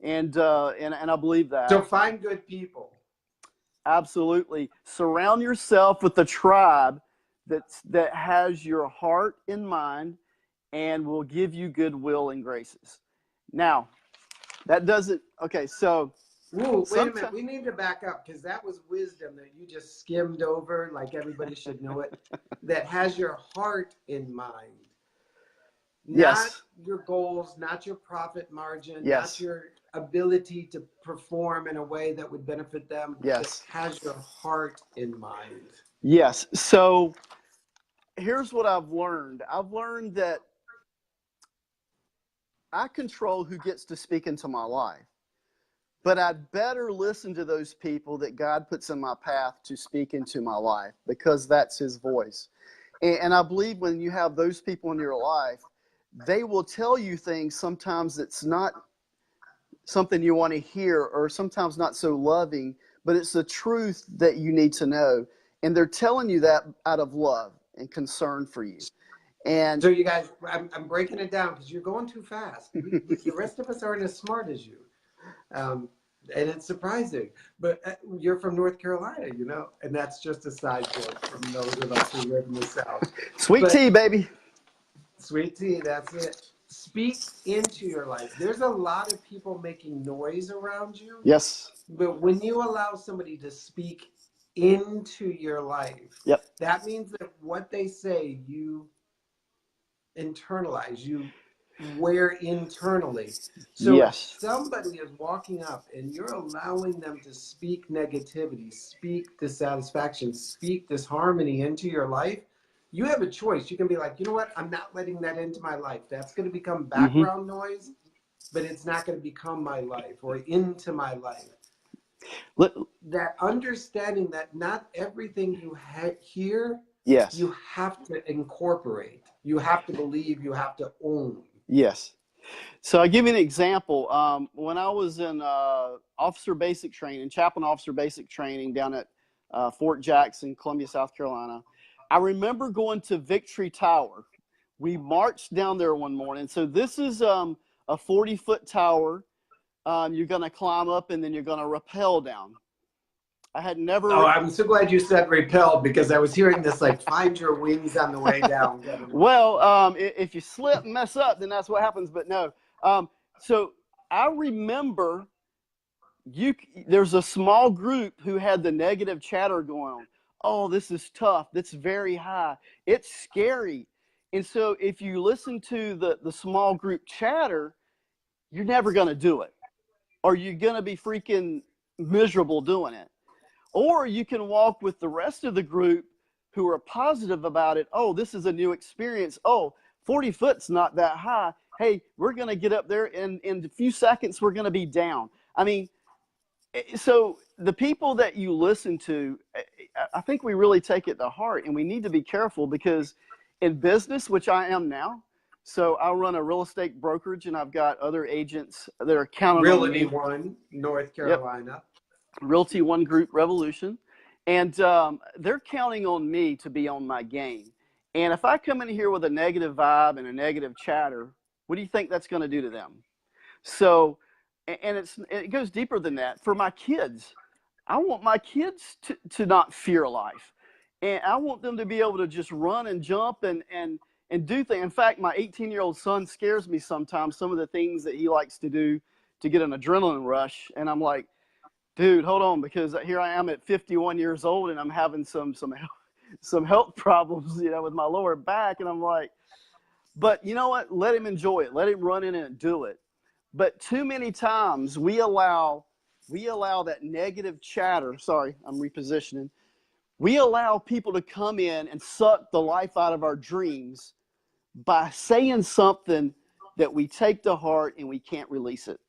And I believe that. So find good people. Absolutely. Surround yourself with the tribe that has your heart in mind and will give you goodwill and graces. Now, that doesn't, okay, so. Ooh, wait a minute. We need to back up, because that was wisdom that you just skimmed over, like everybody should know it, that has your heart in mind. Not your goals, not your profit margin, not your ability to perform in a way that would benefit them. Yes. That has your heart in mind. Yes. So here's what I've learned. I've learned that I control who gets to speak into my life. But I'd better listen to those people that God puts in my path to speak into my life, because that's His voice. And I believe when you have those people in your life, they will tell you things sometimes that's not something you want to hear, or sometimes not so loving, but it's the truth that you need to know. And they're telling you that out of love and concern for you. And so you guys, I'm breaking it down because you're going too fast. The rest of us aren't as smart as you. And it's surprising, but you're from North Carolina, and that's just a side joke from those of us who live in the South. Sweet tea, baby. Sweet tea, that's it. speak into your life. There's a lot of people making noise around you, Yes. but when you allow somebody to speak into your life, Yep. that means that what they say, you internalize, you wear internally. So if Yes. somebody is walking up and you're allowing them to speak negativity, speak dissatisfaction, speak disharmony into your life, you have a choice. You can be like, you know what? I'm not letting that into my life. That's going to become Mm-hmm. background noise, but it's not going to become my life or into my life. That understanding that not everything you hear, Yes. you have to incorporate, you have to believe, you have to own. Yes. So I'll give you an example. When I was in officer basic training, chaplain officer basic training down at Fort Jackson, Columbia, South Carolina, I remember going to Victory Tower. We marched down there one morning. So this is a 40-foot tower. You're going to climb up and then you're going to rappel down. I had Oh, never. I'm so glad you said repelled, because I was hearing this like find your wings on the way down. Well, if you slip and mess up, then that's what happens. But no. So I remember there's a small group who had the negative chatter going on. Oh, this is tough. That's very high. It's scary. And so if you listen to the small group chatter, you're never going to do it. Or you're going to be freaking miserable doing it. Or you can walk with the rest of the group who are positive about it. Oh, this is a new experience. Oh, 40 foot's not that high. Hey, we're going to get up there, and in a few seconds, we're going to be down. I mean, so the people that you listen to, I think we really take it to heart, and we need to be careful, because in business, which I am now, so I run a real estate brokerage, and I've got other agents that are counting on Realty me. One, North Yep. Carolina. Realty One Group Revolution. And they're counting on me to be on my game. And if I come in here with a negative vibe and a negative chatter, what do you think that's going to do to them? So, and it goes deeper than that. For my kids, I want my kids to not fear life. And I want them to be able to just run and jump and do things. In fact, my 18-year-old son scares me sometimes, some of the things that he likes to do to get an adrenaline rush. And I'm like, dude, hold on, because here I am at 51 years old and I'm having some health problems, with my lower back. And I'm like, but you know what? Let him enjoy it. Let him run in and do it. But too many times we allow that negative chatter. Sorry, I'm repositioning. We allow people to come in and suck the life out of our dreams by saying something that we take to heart and we can't release it.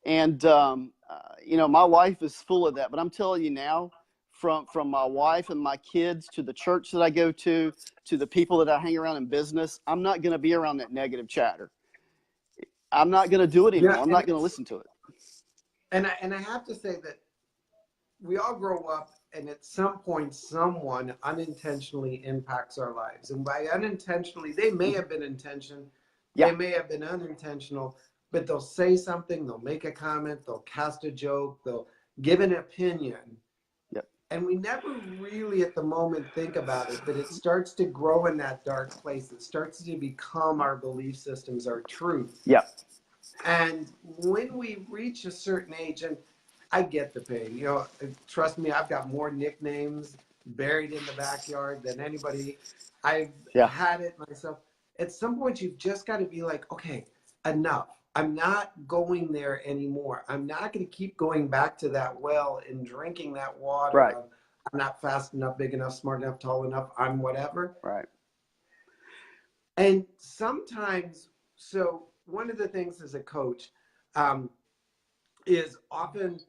And my wife is full of that. But I'm telling you now, from my wife and my kids to the church that I go to the people that I hang around in business, I'm not going to be around that negative chatter. I'm not going to do it anymore. I'm not going to listen to it. And I have to say that we all grow up, and at some point, someone unintentionally impacts our lives. And by unintentionally, they may have been intention, they may have been unintentional, but they'll say something, they'll make a comment, they'll cast a joke, they'll give an opinion. Yep. And we never really at the moment think about it, but it starts to grow in that dark place. It starts to become our belief systems, our truth. Yep. And when we reach a certain age, and I get the pain, trust me, I've got more nicknames buried in the backyard than anybody. I've had it myself. At some point, you've just got to be like, okay, enough. I'm not going there anymore. I'm not going to keep going back to that well and drinking that water. Right. I'm not fast enough, big enough, smart enough, tall enough. I'm whatever. Right. And sometimes, so one of the things as a coach is often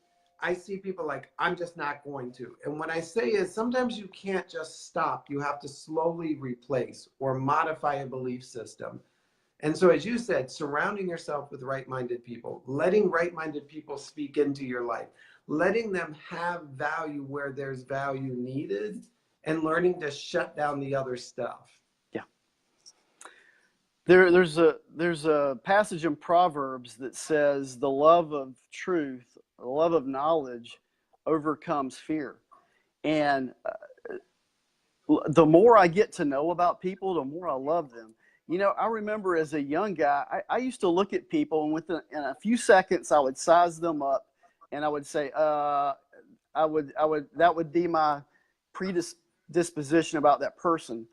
I see people like, I'm just not going to. And what I say is sometimes you can't just stop. You have to slowly replace or modify a belief system. And so, as you said, surrounding yourself with right-minded people, letting right-minded people speak into your life, letting them have value where there's value needed, and learning to shut down the other stuff. Yeah. There's a passage in Proverbs that says the love of truth, the love of knowledge overcomes fear. And the more I get to know about people, the more I love them. I remember as a young guy, I used to look at people, and in a few seconds, I would size them up, and I would say, that would be my predisposition about that person.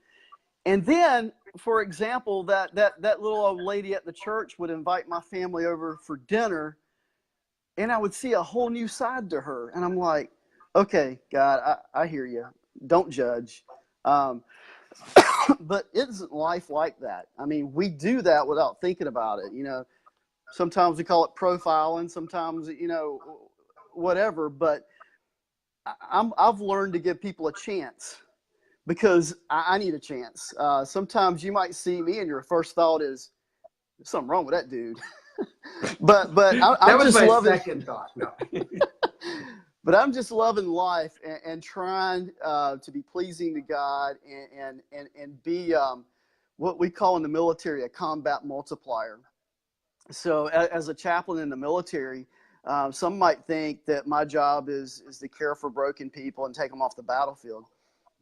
And then, for example, that little old lady at the church would invite my family over for dinner, and I would see a whole new side to her. And I'm like, okay, God, I hear you. Don't judge. Um, but isn't life like that? I mean, we do that without thinking about it. Sometimes we call it profiling, sometimes, whatever. But I've learned to give people a chance because I need a chance. Sometimes you might see me and your first thought is, there's something wrong with that dude. but That I'm was just my loving. second thought. No. But I'm just loving life and trying to be pleasing to God and be what we call in the military a combat multiplier. So as a chaplain in the military, some might think that my job is to care for broken people and take them off the battlefield.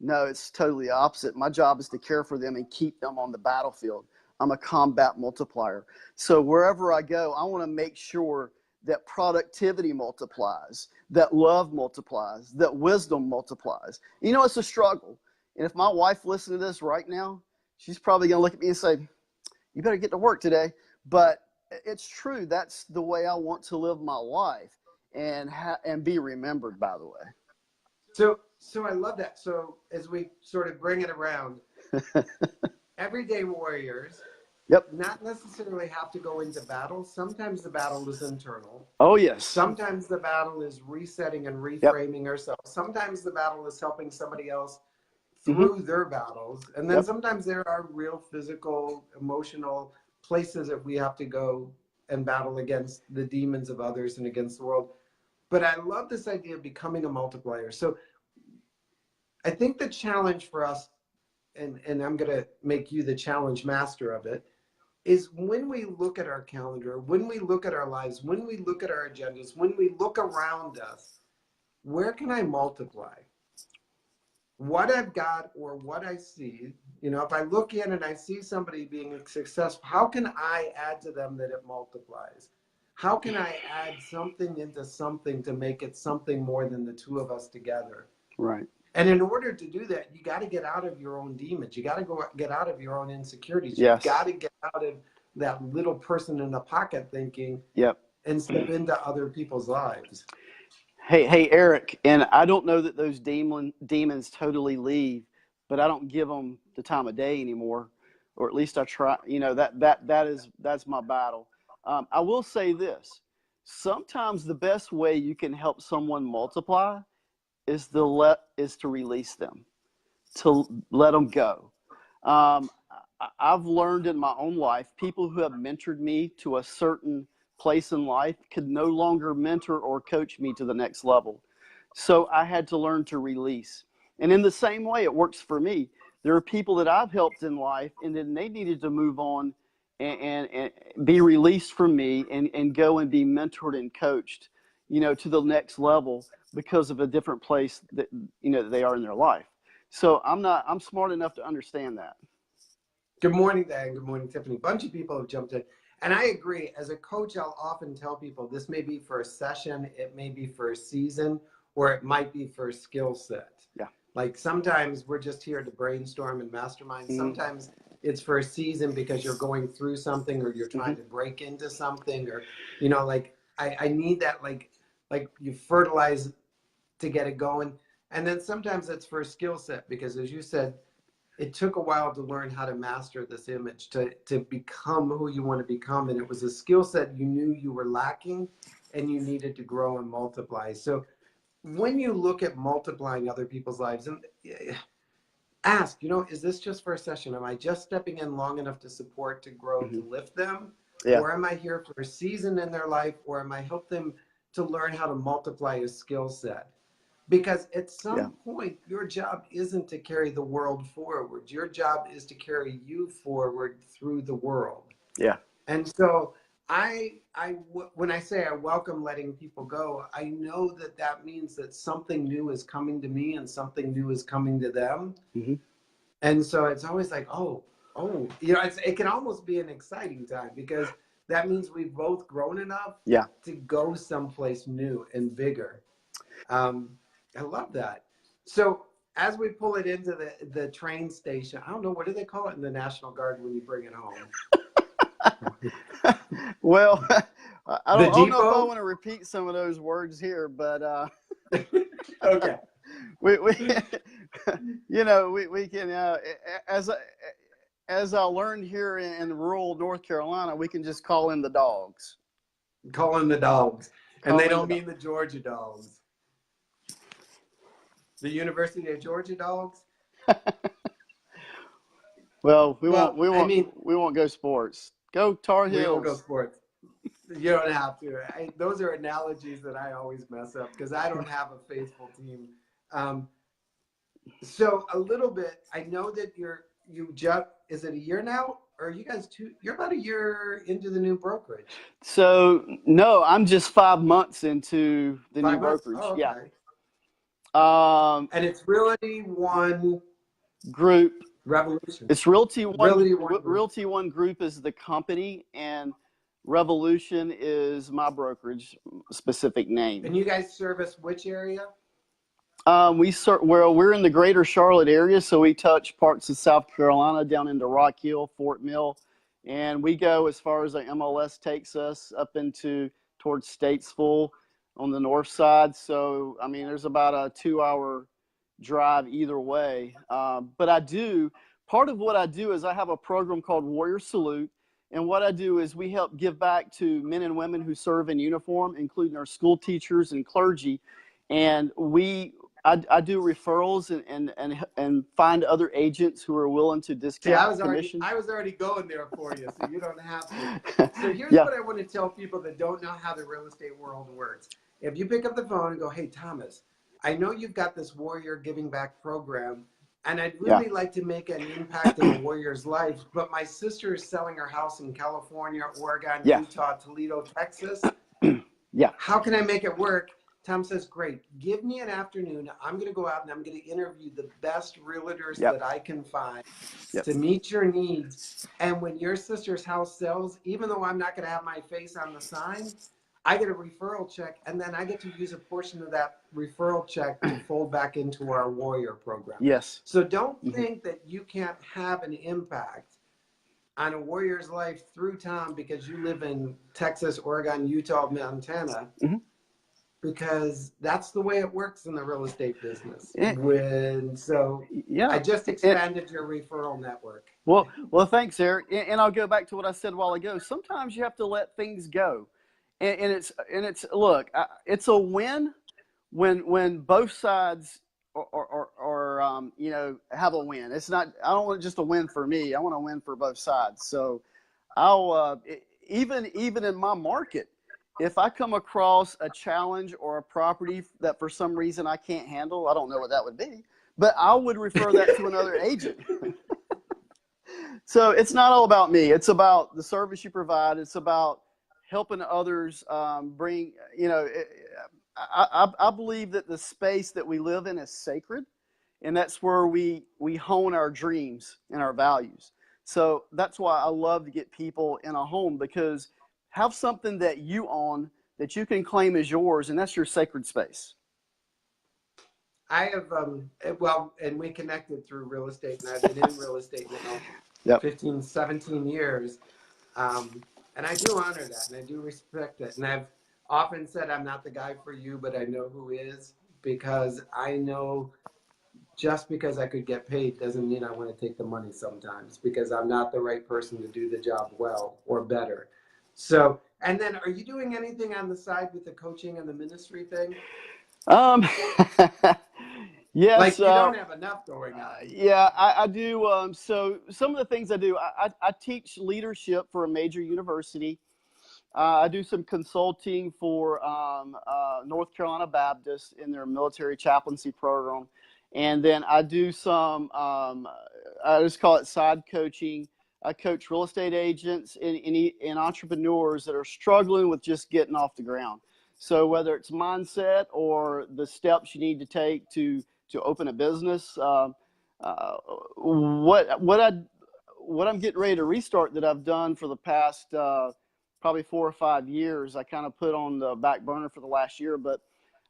No, it's totally the opposite. My job is to care for them and keep them on the battlefield. I'm a combat multiplier. So wherever I go, I want to make sure that productivity multiplies, that love multiplies, that wisdom multiplies. It's a struggle. And if my wife listened to this right now, she's probably going to look at me and say, you better get to work today. But it's true. That's the way I want to live my life and be remembered, by the way. So I love that. So as we sort of bring it around, everyday warriors, Yep. not necessarily have to go into battle. Sometimes the battle is internal. Oh, yes. Sometimes the battle is resetting and reframing Yep. ourselves. Sometimes the battle is helping somebody else through their battles. And then sometimes there are real physical, emotional places that we have to go and battle against the demons of others and against the world. But I love this idea of becoming a multiplier. So I think the challenge for us, and I'm going to make you the challenge master of it, is when we look at our calendar, when we look at our lives, when we look at our agendas, when we look around us, where can I multiply? What I've got or what I see, if I look in and I see somebody being successful, how can I add to them that it multiplies? How can I add something into something to make it something more than the two of us together? Right. And in order to do that, you got to get out of your own demons. You got to get out of your own insecurities. Yes. You got to get out of that little person in the pocket thinking. Yep. And step into other people's lives. Hey, Eric, and I don't know that those demons totally leave, but I don't give them the time of day anymore, or at least I try. That's my battle. I will say this: sometimes the best way you can help someone multiply is to release them, to let them go. I've learned in my own life, people who have mentored me to a certain place in life could no longer mentor or coach me to the next level. So I had to learn to release. And in the same way, it works for me. There are people that I've helped in life, and then they needed to move on and be released from me and go and be mentored and coached, to the next level because of a different place that, they are in their life. So I'm smart enough to understand that. Good morning, Dan. Good morning, Tiffany. A bunch of people have jumped in. And I agree. As a coach, I'll often tell people this may be for a session, it may be for a season, or it might be for a skill set. Yeah. Like sometimes we're just here to brainstorm and mastermind. Sometimes it's for a season because you're going through something or you're trying to break into something, or, like I need that, like you fertilize to get it going. And then sometimes it's for a skill set because, as you said, it took a while to learn how to master this image, to become who you want to become. And it was a skill set you knew you were lacking and you needed to grow and multiply. So when you look at multiplying other people's lives, and ask, is this just for a session? Am I just stepping in long enough to support, to grow, to lift them? Yeah. Or am I here for a season in their life? Or am I help them to learn how to multiply a skill set? Because at some point, your job isn't to carry the world forward. Your job is to carry you forward through the world. Yeah. And so when I say I welcome letting people go, I know that means that something new is coming to me and something new is coming to them. And so it's always like, oh, Oh, it can almost be an exciting time because that means we've both grown enough Yeah. to go someplace new and bigger. Um, I love that. So as we pull it into the train station, I don't know, what do they call it in the National Guard when you bring it home? Well, I The don't know if I depot? want to repeat some of those words here, but Okay. we we can as as I learned here in rural North Carolina, we can just call in the dogs. Calling the dogs. And they Call in the don't dogs. mean the Georgia dogs. The University of Georgia dogs? Well, Well, I mean, we won't go sports. Go Tar we won't go Heels. sports. You don't have to. Those are analogies that I always mess up because I don't have a faithful team. Um, so a little bit, I know that you just, is it a year now? Or are you guys you're about a year into the new brokerage? So no, I'm just 5 months into the new 5 months? brokerage. Oh, Yeah. okay. Um, And it's Realty One Group. Revolution. It's Realty One. Realty One Group. Realty One Group is the company, and Revolution is my brokerage specific name. And you guys service which area? We're in the greater Charlotte area, so we touch parts of South Carolina down into Rock Hill, Fort Mill, and we go as far as the MLS takes us up into towards Statesville on the north side. So I mean, there's about a 2 hour drive either way. But part of what I do is I have a program called Warrior Salute. And what I do is we help give back to men and women who serve in uniform, including our school teachers and clergy. And I do referrals and find other agents who are willing to See, discount commission. I was already going there for you, so you don't have to. So here's Yeah. what I want to tell people that don't know how the real estate world works. If you pick up the phone and go, "Hey, Thomas, I know you've got this Warrior Giving Back program, and I'd really like to make an impact in a warrior's life, but my sister is selling her house in California, Oregon, Yeah. Utah, Toledo, Texas. Yeah. How can I make it work?" Tom says, "Great. Give me an afternoon. I'm going to go out and I'm going to interview the best realtors that I can find to meet your needs. And when your sister's house sells, even though I'm not going to have my face on the sign, I get a referral check, and then I get to use a portion of that referral check to fold back into our Warrior program." Yes. So don't think that you can't have an impact on a warrior's life through Tom because you live in Texas, Oregon, Utah, Montana. Because that's the way it works in the real estate business. I just expanded your referral network. Well, thanks, Eric. And I'll go back to what I said a while ago. Sometimes you have to let things go, and it's look, it's a win when both sides are have a win. It's not. I don't want just a win for me. I want a win for both sides. So I'll even in my market, if I come across a challenge or a property that for some reason I can't handle, I don't know what that would be, but I would refer that to another agent. So it's not all about me. It's about the service you provide. It's about helping others bring, I believe that the space that we live in is sacred, and that's where we hone our dreams and our values. So that's why I love to get people in a home, because have something that you own that you can claim as yours, and that's your sacred space. I have, and we connected through real estate, and I've been in real estate now 15, 17 years. And I do honor that, and I do respect it. And I've often said I'm not the guy for you, but I know who is, because I know just because I could get paid doesn't mean I want to take the money sometimes, because I'm not the right person to do the job well or better. So, and then are you doing anything on the side with the coaching and the ministry thing? Yes. Like you don't have enough going on. Yeah, I do. So some of the things I do, I teach leadership for a major university. I do some consulting for North Carolina Baptist in their military chaplaincy program. And then I do some, I just call it side coaching. I coach real estate agents and entrepreneurs that are struggling with just getting off the ground. So whether it's mindset or the steps you need to take to open a business, what what I'm getting ready to restart that I've done for the past probably 4 or 5 years, I kind of put on the back burner for the last year, but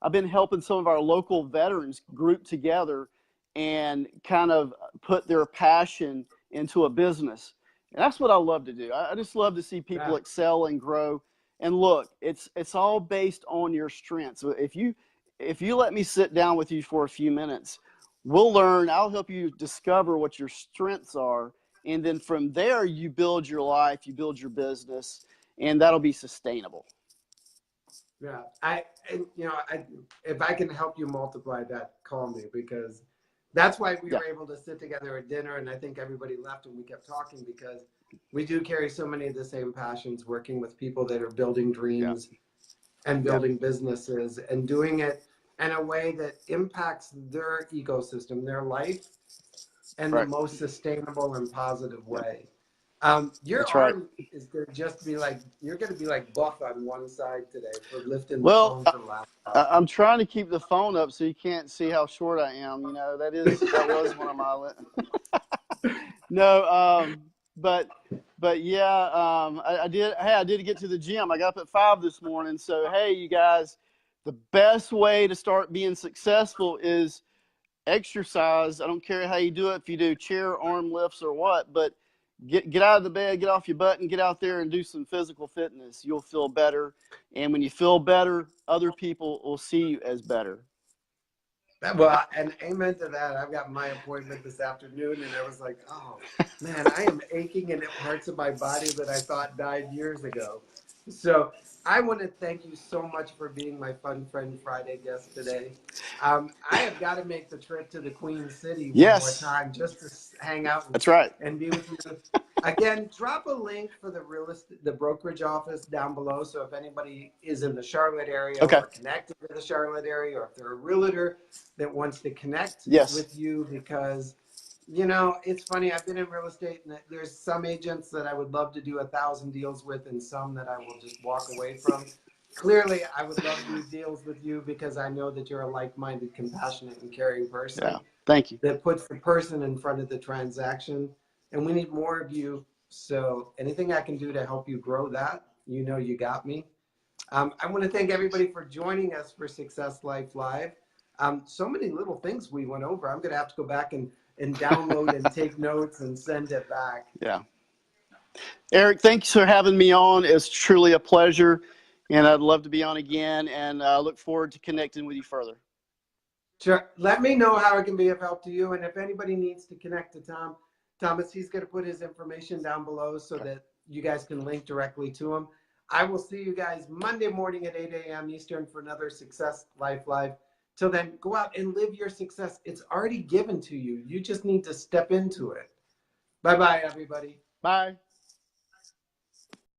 I've been helping some of our local veterans group together and kind of put their passion into a business. And that's what I love to do. I just love to see people excel and grow. And look, it's all based on your strengths. So if you let me sit down with you for a few minutes, we'll learn. I'll help you discover what your strengths are, and then from there you build your life, you build your business, and that'll be sustainable. Yeah, if I can help you multiply that, call me, because that's why we were able to sit together at dinner, and I think everybody left and we kept talking, because we do carry so many of the same passions, working with people that are building dreams and building businesses and doing it in a way that impacts their ecosystem, their life, in the most sustainable and positive way. Your arm is going to just be like, you're going to be like buff on one side today for lifting the phone for the last hour. I'm trying to keep the phone up so you can't see how short I am. You know, that was one of my no, but yeah, I did. Hey, I did get to the gym. I got up at 5 this morning. So hey, you guys, the best way to start being successful is exercise. I don't care how you do it, if you do chair, arm lifts, or what, but get out of the bed, get off your butt, and get out there and do some physical fitness. You'll feel better, and when you feel better, other people will see you as better. Well, and amen to that. I've got my appointment this afternoon, and I was like, oh man, I am aching in parts of my body that I thought died years ago. So I want to thank you so much for being my Fun Friend Friday guest today. I have got to make the trip to the Queen City one more time just to hang out and be with you. Again, drop a link for the brokerage office down below. So if anybody is in the Charlotte area or connected to the Charlotte area, or if they're a realtor that wants to connect with you, because you know, it's funny, I've been in real estate, and there's some agents that I would love to do 1,000 deals with, and some that I will just walk away from. Clearly, I would love to do deals with you because I know that you're a like-minded, compassionate, and caring person. Yeah, thank you. That puts the person in front of the transaction, and we need more of you. So anything I can do to help you grow that, you know you got me. I want to thank everybody for joining us for Success Life Live. So many little things we went over. I'm going to have to go back and download and take notes and send it back. Yeah. Eric, thanks for having me on. It's truly a pleasure, and I'd love to be on again, and I look forward to connecting with you further. Sure. Let me know how I can be of help to you, and if anybody needs to connect to Thomas, he's going to put his information down below so that you guys can link directly to him. I will see you guys Monday morning at 8 a.m. Eastern for another Success Life Live. Till then, go out and live your success. It's already given to you. You just need to step into it. Bye-bye, everybody. Bye.